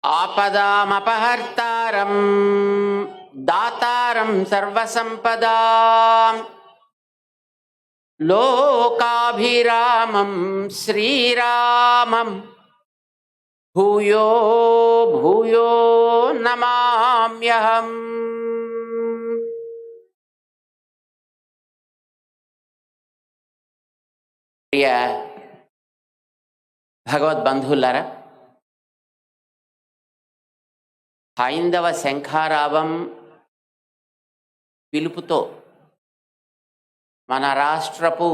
ఆపదామపహర్తారం దాతారం సర్వసంపదాం లోకాభిరామం శ్రీరామం భూయో భూయో నమామ్యహం. ప్రియ భగవద్బంధువులారా, హైందవ శంఖారావం పిలుపుతో మన రాష్ట్రపు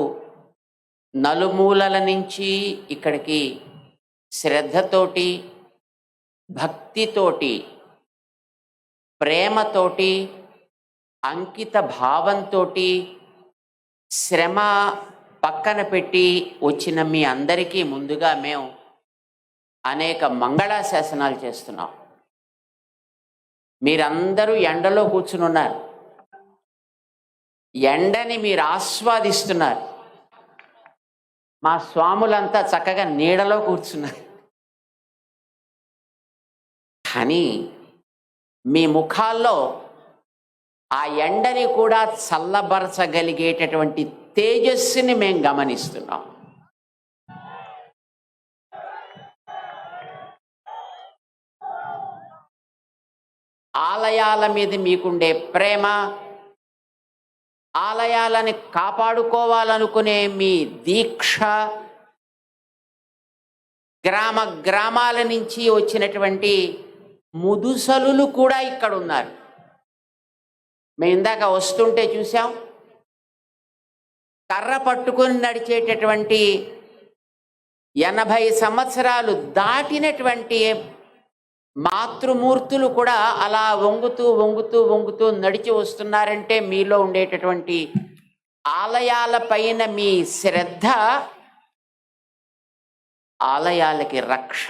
నలుమూలల నుంచి ఇక్కడికి శ్రద్ధతోటి, భక్తితోటి, ప్రేమతోటి, అంకిత భావంతో, శ్రమ పక్కన పెట్టి వచ్చిన మీ అందరికీ ముందుగా మేము అనేక మంగళాశాసనాలు చేస్తున్నాం. మీరందరూ ఎండలో కూర్చుని ఉన్నారు, ఎండని మీరు ఆస్వాదిస్తున్నారు. మా స్వాములంతా చక్కగా నీడలో కూర్చున్నారు. కానీ మీ ముఖాల్లో ఆ ఎండని కూడా చల్లబరచగలిగేటటువంటి తేజస్సుని మేము గమనిస్తున్నాం. ఆలయాల మీద మీకుండే ప్రేమ, ఆలయాలని కాపాడుకోవాలనుకునే మీ దీక్ష, గ్రామ గ్రామాల నుంచి వచ్చినటువంటి ముదుసలులు కూడా ఇక్కడ ఉన్నారు. మేము ఇందాక వస్తుంటే చూసాం, కర్ర పట్టుకొని నడిచేటటువంటి 80 సంవత్సరాలు దాటినటువంటి మాతృమూర్తులు కూడా అలా వంగుతూ వంగుతూ వంగుతూ నడిచి వస్తున్నారంటే మీలో ఉండేటటువంటి ఆలయాల పైన మీ శ్రద్ధ ఆలయాలకి రక్ష.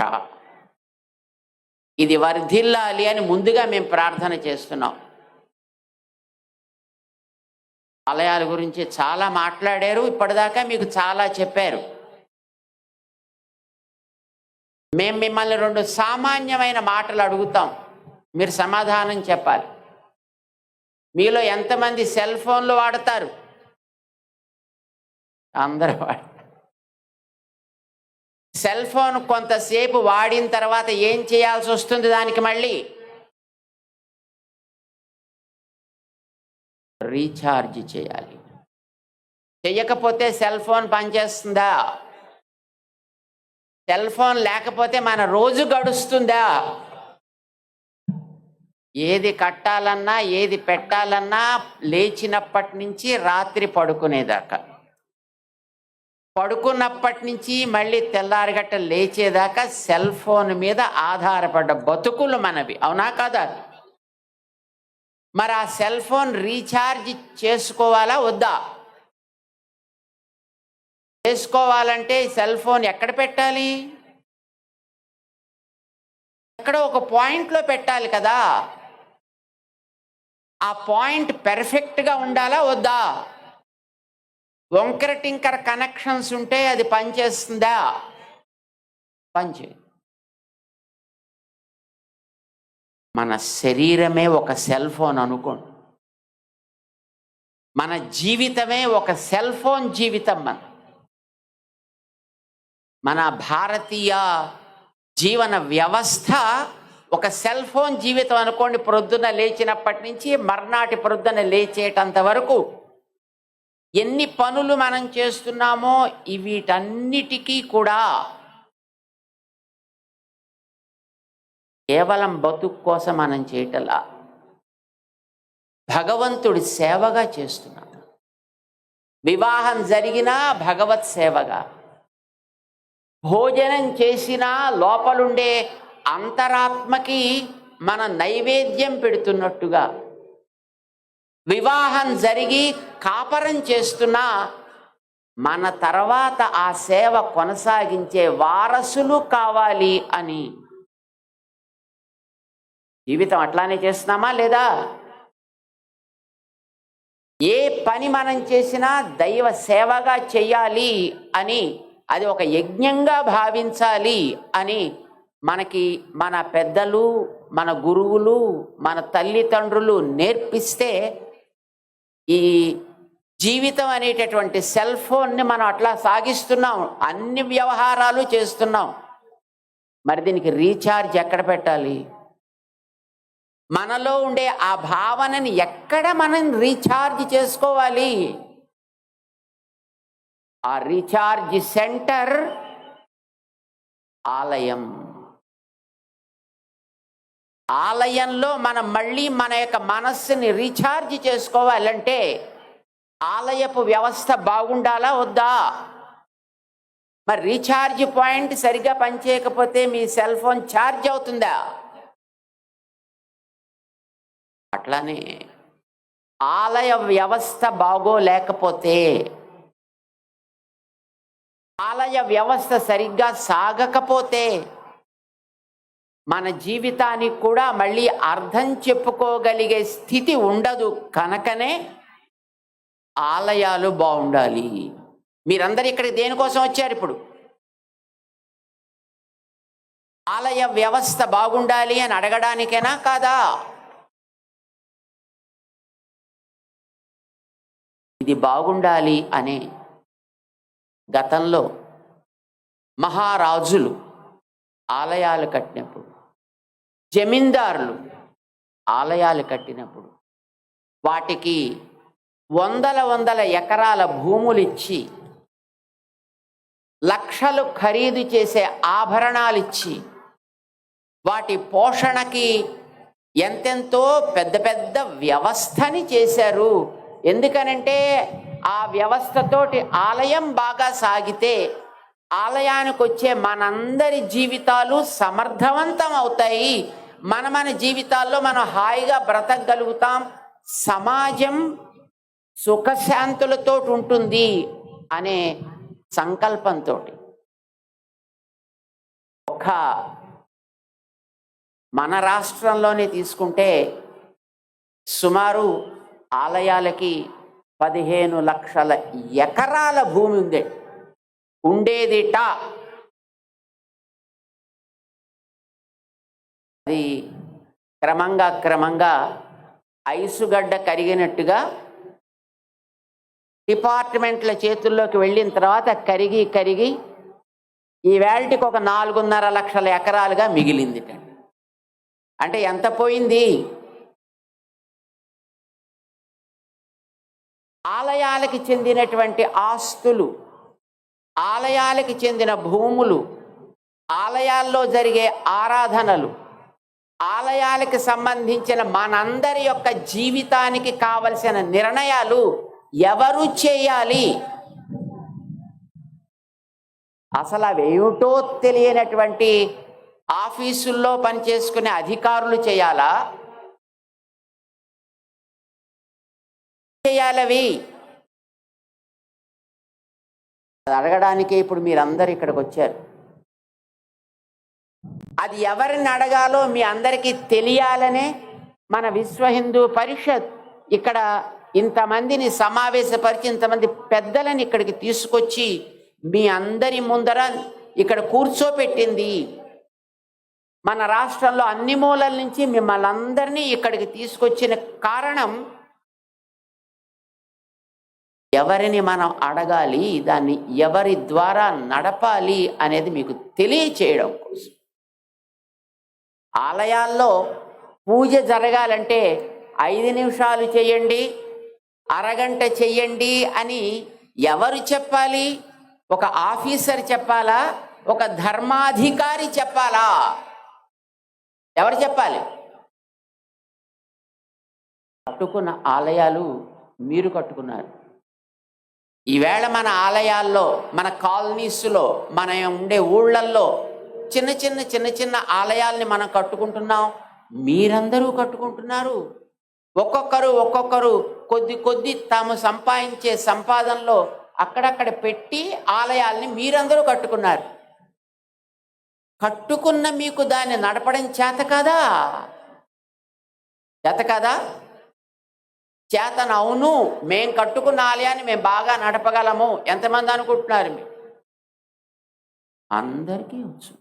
ఇది వర్ధిల్లాలి అని ముందుగా మేము ప్రార్థన చేస్తున్నాం. ఆలయాల గురించి చాలా మాట్లాడారు, ఇప్పటిదాకా మీకు చాలా చెప్పారు. మేము మిమ్మల్ని 2 సామాన్యమైన మాటలు అడుగుతాం, మీరు సమాధానం చెప్పాలి. మీలో ఎంతమంది సెల్ ఫోన్లు వాడతారు? అందరూ వాడతారు. సెల్ ఫోన్ కొంతసేపు వాడిన తర్వాత ఏం చేయాల్సి వస్తుంది? దానికి మళ్ళీ రీఛార్జ్ చేయాలి. చెయ్యకపోతే సెల్ ఫోన్ పనిచేస్తుందా? సెల్ ఫోన్ లేకపోతే మన రోజు గడుస్తుందా? ఏది కట్టాలన్నా, ఏది పెట్టాలన్నా లేచినప్పటి నుంచి రాత్రి పడుకునేదాకా, పడుకున్నప్పటి నుంచి మళ్ళీ తెల్లారిగట్ట లేచేదాకా సెల్ ఫోన్ మీద ఆధారపడ్డ బతుకులు మనవి, అవునా కాదా? మరి ఆ సెల్ ఫోన్ రీఛార్జ్ చేసుకోవాలా వద్దా? చేసుకోవాలంటే సెల్ ఫోన్ ఎక్కడ పెట్టాలి? ఎక్కడో ఒక పాయింట్లో పెట్టాలి కదా. ఆ పాయింట్ పెర్ఫెక్ట్గా ఉండాలా వద్దా? వంకర టింకర కనెక్షన్స్ ఉంటే అది పనిచేస్తుందా? పనిచేయదు. మన శరీరమే ఒక సెల్ ఫోన్ అనుకోండి, మన జీవితమే ఒక సెల్ ఫోన్ జీవితం. మన భారతీయ జీవన వ్యవస్థ ఒక సెల్ ఫోన్ జీవితం అనుకోండి. ప్రొద్దున లేచినప్పటి నుంచి మర్నాటి ప్రొద్దున లేచేటంత వరకు ఎన్ని పనులు మనం చేస్తున్నామో వీటన్నిటికీ కూడా కేవలం బతుకు కోసం మనం చేయటలా, భగవంతుడి సేవగా చేస్తున్నాం. వివాహం జరిగినా భగవత్ సేవగా, భోజనం చేసినా లోపలుండే అంతరాత్మకి మన నైవేద్యం పెడుతున్నట్టుగా, వివాహం జరిగి కాపరం చేస్తున్నా మన తర్వాత ఆ సేవ కొనసాగించే వారసులు కావాలి అని. జీవితం అట్లానే చేస్తున్నామా లేదా? ఏ పని మనం చేసినా దైవ సేవగా చెయ్యాలి అని, అది ఒక యజ్ఞంగా భావించాలి అని మనకి మన పెద్దలు, మన గురువులు, మన తల్లిదండ్రులు నేర్పిస్తే ఈ జీవితం అనేటటువంటి సెల్ ఫోన్ని మనం అట్లా సాగిస్తున్నాం, అన్ని వ్యవహారాలు చేస్తున్నాం. మరి దీనికి రీఛార్జ్ ఎక్కడ పెట్టాలి? మనలో ఉండే ఆ భావనని ఎక్కడ మనం రీఛార్జ్ చేసుకోవాలి? ఆ రీఛార్జ్ సెంటర్ ఆలయం. ఆలయంలో మనం మళ్ళీ మన యొక్క మనస్సుని రీఛార్జ్ చేసుకోవాలంటే ఆలయపు వ్యవస్థ బాగుండాలా వద్దా? మరి రీఛార్జ్ పాయింట్ సరిగా పనిచేయకపోతే మీ సెల్ ఫోన్ ఛార్జ్ అవుతుందా? అట్లానే ఆలయ వ్యవస్థ బాగోలేకపోతే, ఆలయ వ్యవస్థ సరిగ్గా సాగకపోతే మన జీవితానికి కూడా మళ్ళీ అర్థం చెప్పుకోగలిగే స్థితి ఉండదు. కనుకనే ఆలయాలు బాగుండాలి. మీరందరూ ఇక్కడికి దేనికోసం వచ్చారు? ఇప్పుడు ఆలయ వ్యవస్థ బాగుండాలి అని అడగడానికేనా కాదా? ఇది బాగుండాలి అనే గతంలో మహారాజులు ఆలయాలు కట్టినప్పుడు, జమీందారులు ఆలయాలు కట్టినప్పుడు వాటికి వందల ఎకరాల భూములు ఇచ్చి, లక్షలు ఖరీదు చేసే ఆభరణాలు ఇచ్చి, వాటి పోషణకి ఎంతెంతో పెద్ద పెద్ద వ్యవస్థని చేశారు. ఎందుకనంటే ఆ వ్యవస్థతోటి ఆలయం బాగా సాగితే ఆలయానికి వచ్చే మనందరి జీవితాలు సమర్థవంతం అవుతాయి. మన జీవితాల్లో మనం హాయిగా బ్రతకగలుగుతాం, సమాజం సుఖశాంతులతో ఉంటుంది అనే సంకల్పంతో ఒక మన రాష్ట్రంలోనే తీసుకుంటే సుమారు ఆలయాలకి 15 లక్షల ఎకరాల భూమి ఉంది ఉండేదిట. అది క్రమంగా ఐసుగడ్డ కరిగినట్టుగా డిపార్ట్మెంట్ల చేతుల్లోకి వెళ్ళిన తర్వాత కరిగి ఈ వేళటికి ఒక 4.5 లక్షల ఎకరాలుగా మిగిలింది. అంటే ఎంత పోయింది? ఆలయాలకి చెందినటువంటి ఆస్తులు, ఆలయాలకి చెందిన భూములు, ఆలయాల్లో జరిగే ఆరాధనలు, ఆలయాలకు సంబంధించిన మనందరి యొక్క జీవితానికి కావలసిన నిర్ణయాలు ఎవరు చేయాలి? అసలు అవేమిటో తెలియనటువంటి ఆఫీసుల్లో పనిచేసుకునే అధికారులు చేయాలా? చేయాలవి అడగడానికే ఇప్పుడు మీరందరూ ఇక్కడికి వచ్చారు. అది ఎవరిని అడగాలో మీ అందరికీ తెలియాలనే మన విశ్వ హిందూ పరిషత్ ఇక్కడ ఇంతమందిని సమావేశపరిచి, ఇంతమంది పెద్దలని ఇక్కడికి తీసుకొచ్చి మీ అందరి ముందర ఇక్కడ కూర్చోపెట్టింది. మన రాష్ట్రంలో అన్ని మూలల నుంచి మిమ్మల్ని అందరినీ ఇక్కడికి తీసుకొచ్చిన కారణం ఎవరిని మనం అడగాలి, దాన్ని ఎవరి ద్వారా నడపాలి అనేది మీకు తెలియచేయడం కోసం. ఆలయాల్లో పూజ జరగాలంటే 5 నిమిషాలు చేయండి, అరగంట చెయ్యండి అని ఎవరు చెప్పాలి? ఒక ఆఫీసర్ చెప్పాలా? ఒక ధర్మాధికారి చెప్పాలా? ఎవరు చెప్పాలి? కట్టుకున్న ఆలయాలు మీరు కట్టుకున్నారు. ఈవేళ మన ఆలయాల్లో, మన కాలనీస్లో, మన ఉండే ఊళ్ళల్లో చిన్న చిన్న ఆలయాల్ని మనం కట్టుకుంటున్నాం. మీరందరూ కట్టుకుంటున్నారు. ఒక్కొక్కరు కొద్ది తాము సంపాదించే సంపాదనలో అక్కడక్కడ పెట్టి ఆలయాల్ని మీరందరూ కట్టుకున్నారు. కట్టుకున్న మీకు దాన్ని నడపడం చేత కదా? చేతన అవును, మేం కట్టుకున్న ఆలయాన్ని మేము బాగా నడపగలము. ఎంతమంది అనుకుంటున్నారు? మీరు అందరికీ వచ్చు.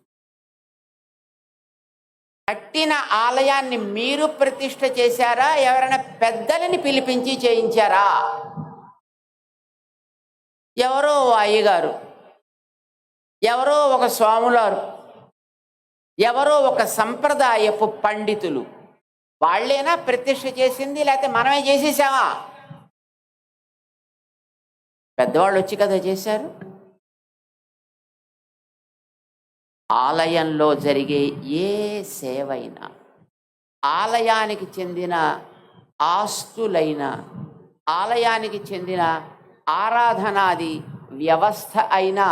కట్టిన ఆలయాన్ని మీరు ప్రతిష్ఠ చేశారా, ఎవరైనా పెద్దలని పిలిపించి చేయించారా? ఎవరో అయ్యగారు, ఎవరో ఒక స్వాములారు, ఎవరో ఒక సంప్రదాయపు పండితులు, వాళ్ళేనా ప్రతిష్ఠ చేసింది, లేకపోతే మనమే చేసేసామా? పెద్దవాళ్ళు వచ్చి కదా చేశారు. ఆలయంలో జరిగే ఏ సేవైనా, ఆలయానికి చెందిన ఆస్తులైనా, ఆలయానికి చెందిన ఆరాధనాది వ్యవస్థ అయినా,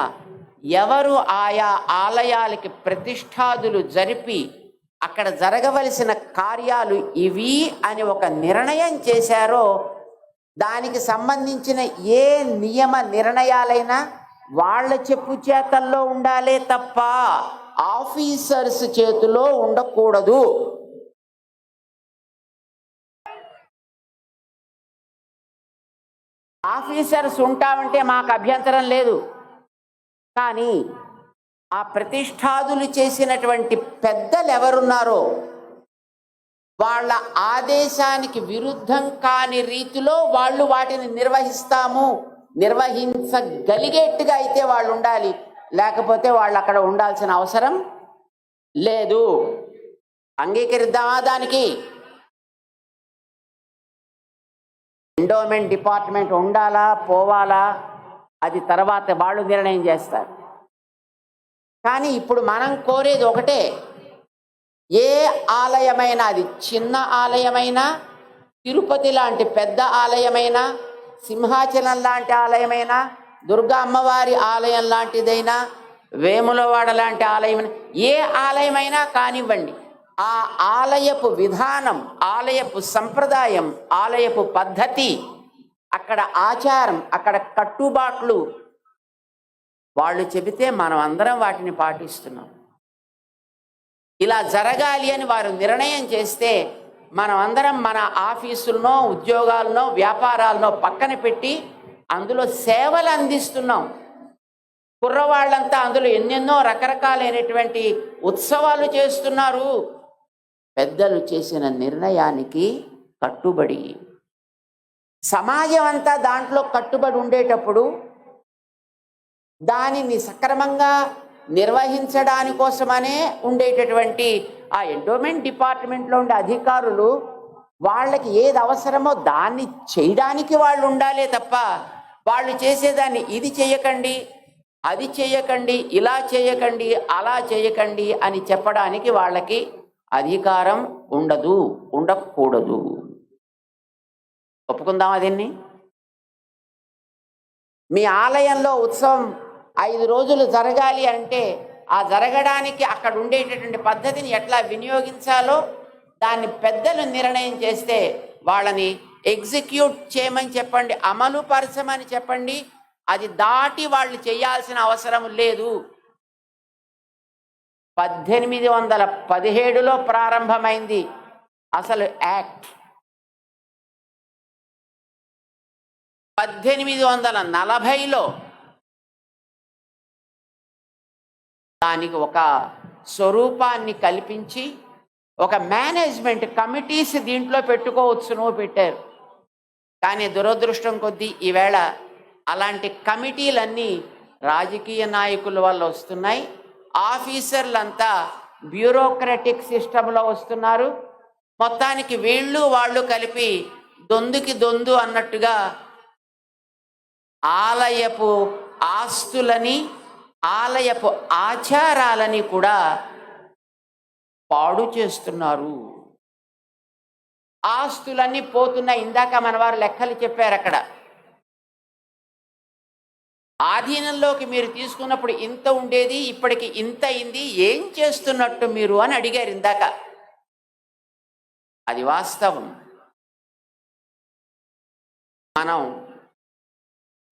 ఎవరు ఆయా ఆలయాలకి ప్రతిష్ఠాదులు జరిపి అక్కడ జరగవలసిన కార్యాలు ఇవి అని ఒక నిర్ణయం చేశారో, దానికి సంబంధించిన ఏ నియమ నిర్ణయాలైనా వాళ్ళ చెప్పు చేతల్లో ఉండాలే తప్ప ఆఫీసర్స్ చేతిలో ఉండకూడదు. ఆఫీసర్స్ ఉంటామంటే మాకు అభ్యంతరం లేదు, కానీ ఆ ప్రతిష్ఠాదులు చేసినటువంటి పెద్దలు ఎవరున్నారో వాళ్ళ ఆదేశానికి విరుద్ధం కాని రీతిలో వాళ్ళు వాటిని నిర్వహించగలిగేట్టుగా అయితే వాళ్ళు ఉండాలి, లేకపోతే వాళ్ళు అక్కడ ఉండాల్సిన అవసరం లేదు. అంగీకరిద్దామా దానికి? ఎండోమెంట్ డిపార్ట్మెంట్ ఉండాలా పోవాలా అది తర్వాత వాళ్ళు నిర్ణయం చేస్తారు. కానీ ఇప్పుడు మనం కోరేది ఒకటే, ఏ ఆలయమైనా, అది చిన్న ఆలయమైనా, తిరుపతి లాంటి పెద్ద ఆలయమైనా, సింహాచలం లాంటి ఆలయమైనా, దుర్గా అమ్మవారి ఆలయం లాంటిదైనా, వేములవాడ లాంటి ఆలయమైనా, ఏ ఆలయమైనా కానివ్వండి, ఆ ఆలయపు విధానం, ఆలయపు సంప్రదాయం, ఆలయపు పద్ధతి, అక్కడ ఆచారం, అక్కడ కట్టుబాట్లు వాళ్ళు చెబితే మనం అందరం వాటిని పాటిస్తున్నాం. ఇలా జరగాలి అని వారు నిర్ణయం చేస్తే మనం అందరం మన ఆఫీసులనో, ఉద్యోగాలనో, వ్యాపారాలనో పక్కన పెట్టి అందులో సేవలు అందిస్తున్నాం. కుర్రవాళ్ళంతా అందులో ఎన్నెన్నో రకరకాలైనటువంటి ఉత్సవాలు చేస్తున్నారు. పెద్దలు చేసిన నిర్ణయానికి కట్టుబడి, సమాజం అంతా దాంట్లో కట్టుబడి ఉండేటప్పుడు దానిని సక్రమంగా నిర్వహించడానికోసమనే ఉండేటటువంటి ఆ ఎండోమెంట్ డిపార్ట్మెంట్లో ఉండే అధికారులు వాళ్ళకి ఏది అవసరమో దాన్ని చేయడానికి వాళ్ళు ఉండాలే తప్ప వాళ్ళు చేసేదాన్ని ఇది చేయకండి, అది చేయకండి, ఇలా చేయకండి, అలా చేయకండి అని చెప్పడానికి వాళ్ళకి అధికారం ఉండదు, ఉండకూడదు. ఒప్పుకుందామా దీన్ని? మీ ఆలయంలో ఉత్సవం 5 రోజులు జరగాలి అంటే ఆ జరగడానికి అక్కడ ఉండేటటువంటి పద్ధతిని ఎట్లా వినియోగించాలో దాన్ని పెద్దలు నిర్ణయం చేస్తే వాళ్ళని ఎగ్జిక్యూట్ చేయమని చెప్పండి, అమలు పరచమని చెప్పండి. అది దాటి వాళ్ళు చేయాల్సిన అవసరం లేదు. 1817లో ప్రారంభమైంది అసలు యాక్ట్. 1840లో దానికి ఒక స్వరూపాన్ని కల్పించి ఒక మేనేజ్మెంట్ కమిటీస్ దీంట్లో పెట్టుకోవచ్చును పెట్టారు. కానీ దురదృష్టం కొద్దీ ఈవేళ అలాంటి కమిటీలన్నీ రాజకీయ నాయకుల వల్ల వస్తున్నాయి. ఆఫీసర్లంతా బ్యూరోక్రటిక్ సిస్టంలో వస్తున్నారు. మొత్తానికి వీళ్ళు వాళ్ళు కలిపి దొందుకి దొందు అన్నట్టుగా ఆలయపు ఆస్తులని, ఆలయపు ఆచారాలని కూడా పాడు చేస్తున్నారు. ఆస్తులన్నీ పోతున్నాయి. ఇందాక మన వారు లెక్కలు చెప్పారు. అక్కడ ఆధీనంలోకి మీరు తీసుకున్నప్పుడు ఇంత ఉండేది, ఇప్పటికి ఇంత అయింది, ఏం చేస్తున్నట్టు మీరు అని అడిగారు ఇందాక. అది వాస్తవం. మనం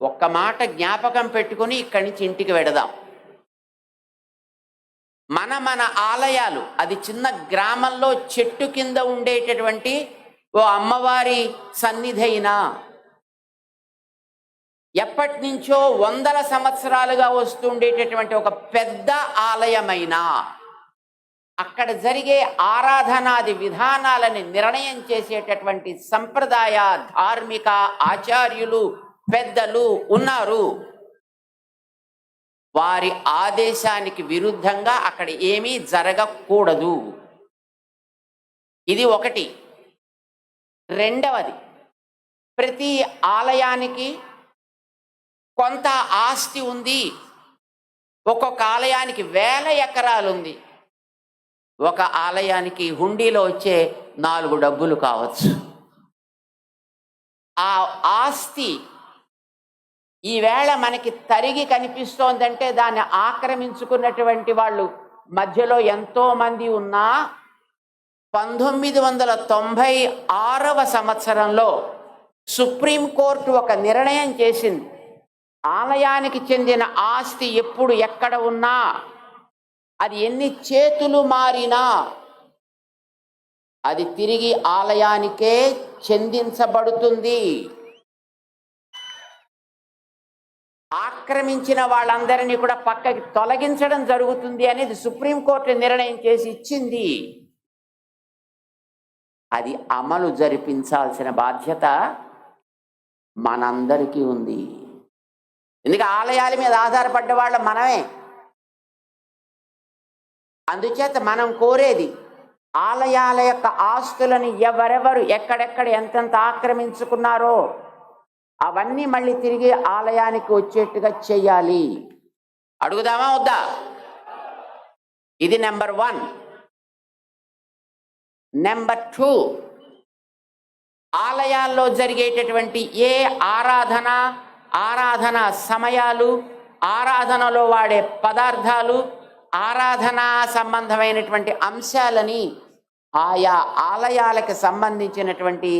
ఒక్క మాట జ్ఞాపకం పెట్టుకొని ఇక్కడి నుంచి ఇంటికి వెడదాం. మన ఆలయాలు, అది చిన్న గ్రామంలో చెట్టు కింద ఉండేటటువంటి ఓ అమ్మవారి సన్నిధి అయినా, ఎప్పటి నుంచో 100 సంవత్సరాలుగా వస్తుండేటటువంటి ఒక పెద్ద ఆలయమైనా, అక్కడ జరిగే ఆరాధనాది విధానాలని నిర్ణయం చేసేటటువంటి సంప్రదాయ ధార్మిక ఆచార్యులు పెద్దలు ఉన్నారు. వారి ఆదేశానికి విరుద్ధంగా అక్కడ ఏమీ జరగకూడదు. ఇది ఒకటి. రెండవది, ప్రతి ఆలయానికి కొంత ఆస్తి ఉంది. ఒక్కొక్క ఆలయానికి 1000 ఎకరాలు ఉంది. ఒక ఆలయానికి హుండీలో వచ్చే 4 డబ్బులు కావచ్చు. ఆ ఆస్తి ఈవేళ మనకి తరిగి కనిపిస్తోందంటే దాన్ని ఆక్రమించుకున్నటువంటి వాళ్ళు మధ్యలో ఎంతో మంది ఉన్నా 1996వ సంవత్సరంలో సుప్రీంకోర్టు ఒక నిర్ణయం చేసింది. ఆలయానికి చెందిన ఆస్తి ఎప్పుడు ఎక్కడ ఉన్నా, అది ఎన్ని చేతులు మారినా అది తిరిగి ఆలయానికే చెందించబడుతుంది. ఆక్రమించిన వాళ్ళందరినీ కూడా పక్కకి తొలగించడం జరుగుతుంది అనేది సుప్రీంకోర్టు నిర్ణయం చేసి ఇచ్చింది. అది అమలు జరిపించాల్సిన బాధ్యత మనందరికీ ఉంది. ఎందుకంటే ఆలయాల మీద ఆధారపడ్డ వాళ్ళ మనమే. అందుచేత మనం కోరేది ఆలయాల యొక్క ఆస్తులను ఎవరెవరు ఎక్కడెక్కడ ఎంతెంత ఆక్రమించుకున్నారో అవన్నీ మళ్ళీ తిరిగి ఆలయానికి వచ్చేట్టుగా చెయ్యాలి. అడుగుదామా వద్దా? ఇది నెంబర్ 1. నెంబర్ 2, ఆలయాల్లో జరిగేటటువంటి ఏ ఆరాధన సమయాలు, ఆరాధనలో వాడే పదార్థాలు, ఆరాధనా సంబంధమైనటువంటి అంశాలని ఆయా ఆలయాలకు సంబంధించినటువంటి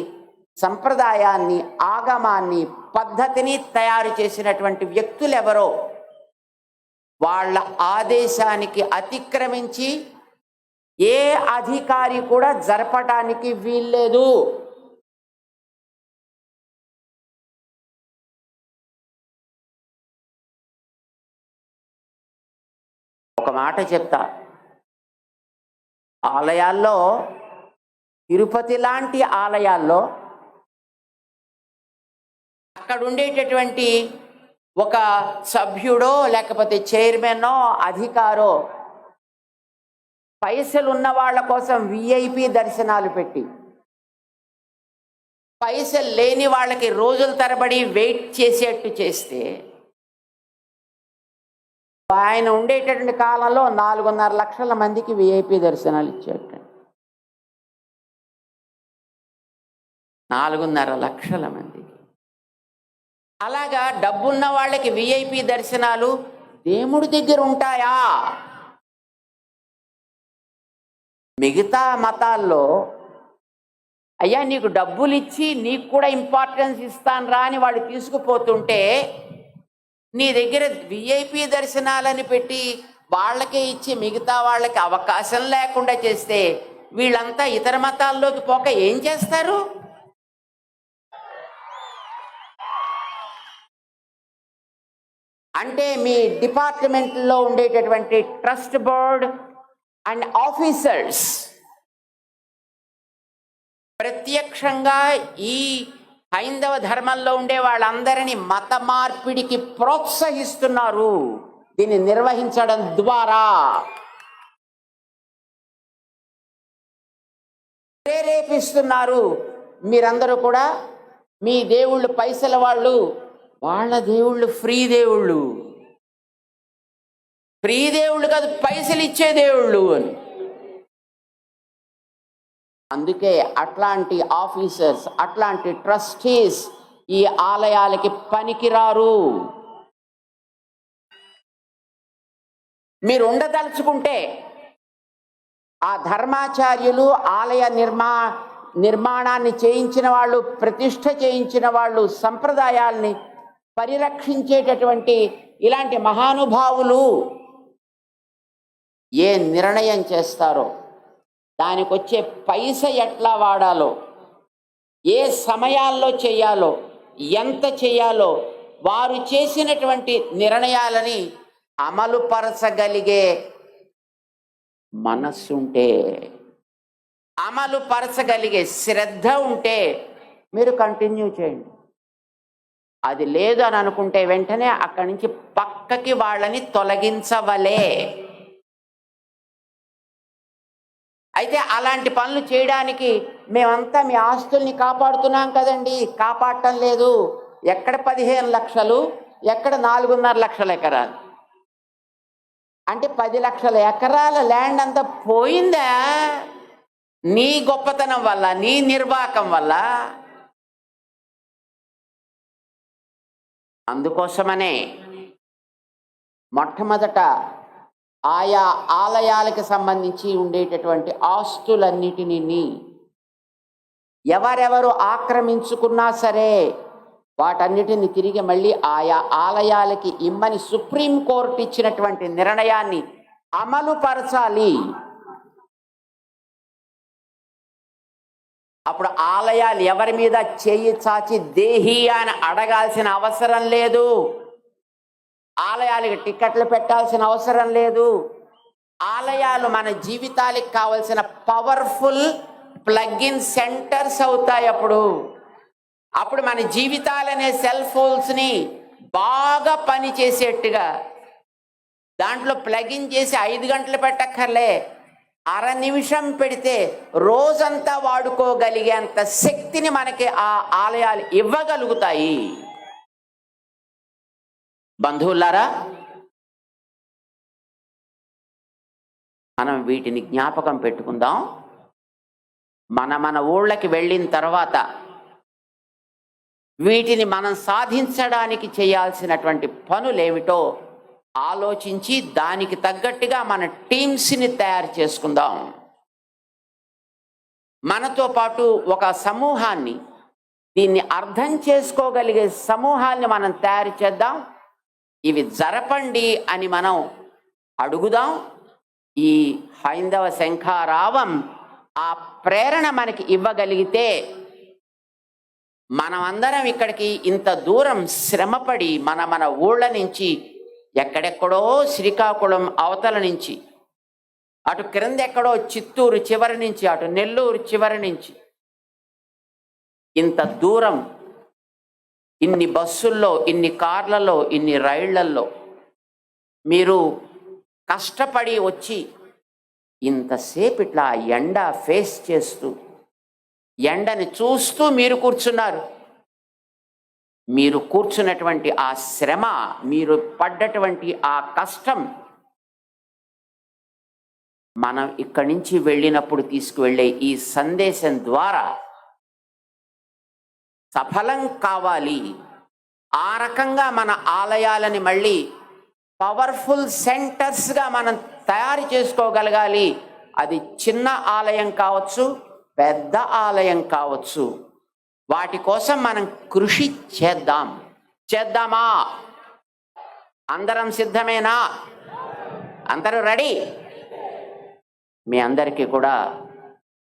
సంప్రదాయాన్ని, ఆగమాన్ని, పద్ధతిని తయారు చేసినటువంటి వ్యక్తులు ఎవరో వాళ్ళ ఆదేశానికి అతిక్రమించి ఏ అధికారి కూడా జరపడానికి వీల్లేదు. ఒక మాట చెప్తా, ఆలయాల్లో, తిరుపతి లాంటి ఆలయాల్లో అక్కడ ఉండేటటువంటి ఒక సభ్యుడో లేకపోతే చైర్మనో అధికారో పైసలు ఉన్న వాళ్ళ కోసం విఐపి దర్శనాలు పెట్టి పైసలు లేని వాళ్ళకి రోజుల తరబడి వెయిట్ చేసేట్టు చేస్తే ఆయన ఉండేటటువంటి కాలంలో 4.5 లక్షల మందికి విఐపి దర్శనాలు ఇచ్చేట. 4.5 లక్షల మందికి. అలాగా డబ్బున్న వాళ్ళకి విఐపి దర్శనాలు దేవుడి దగ్గర ఉంటాయా? మిగతా మతాల్లో అయ్యా నీకు డబ్బులు ఇచ్చి నీకు కూడా ఇంపార్టెన్స్ ఇస్తాను రా అని వాళ్ళు తీసుకుపోతుంటే నీ దగ్గర విఐపి దర్శనాలని పెట్టి వాళ్ళకే ఇచ్చి మిగతా వాళ్ళకి అవకాశం లేకుండా చేస్తే వీళ్ళంతా ఇతర మతాల్లోకి పోక ఏం చేస్తారు? అంటే మీ డిపార్ట్మెంట్లో ఉండేటటువంటి ట్రస్ట్ బోర్డ్ అండ్ ఆఫీసర్స్ ప్రత్యక్షంగా ఈ హైందవ ధర్మంలో ఉండే వాళ్ళందరినీ మత మార్పిడికి ప్రోత్సహిస్తున్నారు. దీన్ని నిర్వహించడం ద్వారా ప్రేరేపిస్తున్నారు. మీరందరూ కూడా మీ దేవుళ్ళు పైసల వాళ్ళు, వాళ్ళ దేవుళ్ళు ఫ్రీ దేవుళ్ళు. ఫ్రీ దేవుళ్ళు కాదు, పైసలు ఇచ్చే దేవుళ్ళు అని. అందుకే అట్లాంటి ఆఫీసర్స్, అట్లాంటి ట్రస్టీస్ ఈ ఆలయాలకి పనికిరారు. మీరు ఉండదలుచుకుంటే ఆ ధర్మాచార్యులు, ఆలయ నిర్మాణాన్ని చేయించిన వాళ్ళు, ప్రతిష్ఠ చేయించిన వాళ్ళు, సంప్రదాయాల్ని పరిరక్షించేటటువంటి ఇలాంటి మహానుభావులు ఏ నిర్ణయం చేస్తారో, దానికి వచ్చే పైస ఎట్లా వాడాలో, ఏ సమయాల్లో చేయాలో, ఎంత చేయాలో వారు చేసినటువంటి నిర్ణయాలని అమలుపరచగలిగే మనస్సుంటే, అమలు పరచగలిగే శ్రద్ధ ఉంటే మీరు కంటిన్యూ చేయండి. అది లేదు అని అనుకుంటే వెంటనే అక్కడి నుంచి పక్కకి వాళ్ళని తొలగించవలే. అయితే అలాంటి పనులు చేయడానికి మేమంతా మీ ఆస్తుల్ని కాపాడుతున్నాం కదండి, కాపాడటం లేదు. ఎక్కడ 15 లక్షలు, ఎక్కడ 4.5 లక్షల ఎకరాలు అంటే 10 లక్షల ఎకరాల ల్యాండ్ అంతా పోయిందా నీ గొప్పతనం వల్ల, నీ నిర్వాకం వల్ల. అందుకోసమనే మొట్టమొదట ఆయా ఆలయాలకు సంబంధించి ఉండేటటువంటి ఆస్తులన్నిటినీ ఎవరెవరు ఆక్రమించుకున్నా సరే వాటన్నిటిని తిరిగి మళ్ళీ ఆయా ఆలయాలకి ఇమ్మని సుప్రీంకోర్టు ఇచ్చినటువంటి నిర్ణయాన్ని అమలు పరచాలి. అప్పుడు ఆలయాలు ఎవరి మీద చేయి చాచి దేహి అని అడగాల్సిన అవసరం లేదు. ఆలయాలకి టికెట్లు పెట్టాల్సిన అవసరం లేదు. ఆలయాలు మన జీవితాలకు కావలసిన పవర్ఫుల్ ప్లగ్-ఇన్ సెంటర్స్ అవుతాయి. అప్పుడు మన జీవితాలనే సెల్ ఫోన్స్ని బాగా పనిచేసేట్టుగా దాంట్లో ప్లగ్-ఇన్ చేసి 5 గంటలు పెట్టక్కర్లే, అర నిమిషం పెడితే రోజంతా వాడుకోగలిగేంత శక్తిని మనకి ఆ ఆలయాలు ఇవ్వగలుగుతాయి. బంధువులారా, మనం వీటిని జ్ఞాపకం పెట్టుకుందాం. మన ఊళ్ళకి వెళ్ళిన తర్వాత వీటిని మనం సాధించడానికి చేయాల్సినటువంటి పనులేమిటో ఆలోచించి దానికి తగ్గట్టుగా మన టీమ్స్ని తయారు చేసుకుందాం. మనతో పాటు ఒక సమూహాన్ని, దీన్ని అర్థం చేసుకోగలిగే సమూహాన్ని మనం తయారు చేద్దాం. ఇవి జరపండి అని మనం అడుగుదాం. ఈ హైందవ శంఖారావం ఆ ప్రేరణ మనకి ఇవ్వగలిగితే మనమందరం ఇక్కడికి ఇంత దూరం శ్రమపడి మన ఊళ్ళ నుంచి, ఎక్కడెక్కడో శ్రీకాకుళం అవతల నుంచి, అటు క్రిందెక్కడో చిత్తూరు చివరి నుంచి, అటు నెల్లూరు చివరి నుంచి ఇంత దూరం ఇన్ని బస్సుల్లో, ఇన్ని కార్లలో, ఇన్ని రైళ్లల్లో మీరు కష్టపడి వచ్చి ఇంతసేపు ఇట్లా ఎండ ఫేస్ చేస్తూ, ఎండని చూస్తూ మీరు కూర్చున్నారు. మీరు కూర్చున్నటువంటి ఆ శ్రమ, మీరు పడ్డటువంటి ఆ కష్టం మనం ఇక్కడి నుంచి వెళ్ళినప్పుడు తీసుకువెళ్ళే ఈ సందేశం ద్వారా సఫలం కావాలి. ఆ రకంగా మన ఆలయాలని మళ్ళీ పవర్ఫుల్ సెంటర్స్గా మనం తయారు చేసుకోగలగాలి. అది చిన్న ఆలయం కావచ్చు, పెద్ద ఆలయం కావచ్చు. వాటి కోసం మనం కృషి చేద్దామా? అందరం సిద్ధమేనా? అందరూ రెడీ? మీ అందరికీ కూడా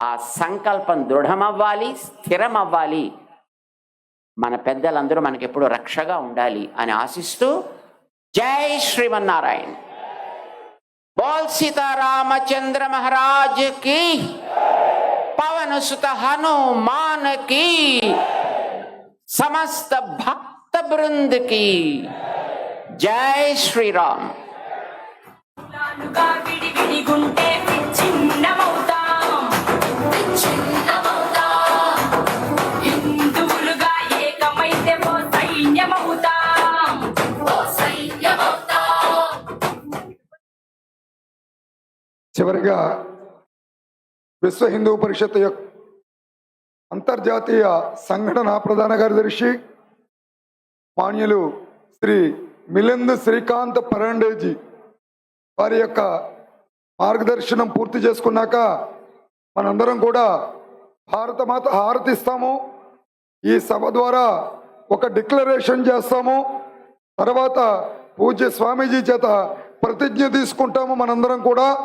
ఆ సంకల్పం దృఢమవ్వాలి, స్థిరమవ్వాలి. మన పెద్దలందరూ మనకి ఎప్పుడు రక్షగా ఉండాలి అని ఆశిస్తూ, జై శ్రీమన్నారాయణ. బోల్ సీతారామచంద్ర మహారాజ్ की, పవన సుత హనుమాన్ की, సమస్త భక్త బృంద की జై శ్రీరామ్. చివరిగా విశ్వ హిందూ పరిషత్ యొక్క అంతర్జాతీయ సంఘటన ప్రధాన కార్యదర్శి మాన్యులు శ్రీ మిలింద్ శ్రీకాంత్ పరాండేజీ వారి యొక్క మార్గదర్శనం పూర్తి చేసుకున్నాక మనందరం కూడా భారతమాత హారతిస్తాము. ఈ సభ ద్వారా ఒక డిక్లరేషన్ చేస్తాము. తర్వాత పూజ్య స్వామీజీ చేత ప్రతిజ్ఞ తీసుకుంటాము మనందరం కూడా.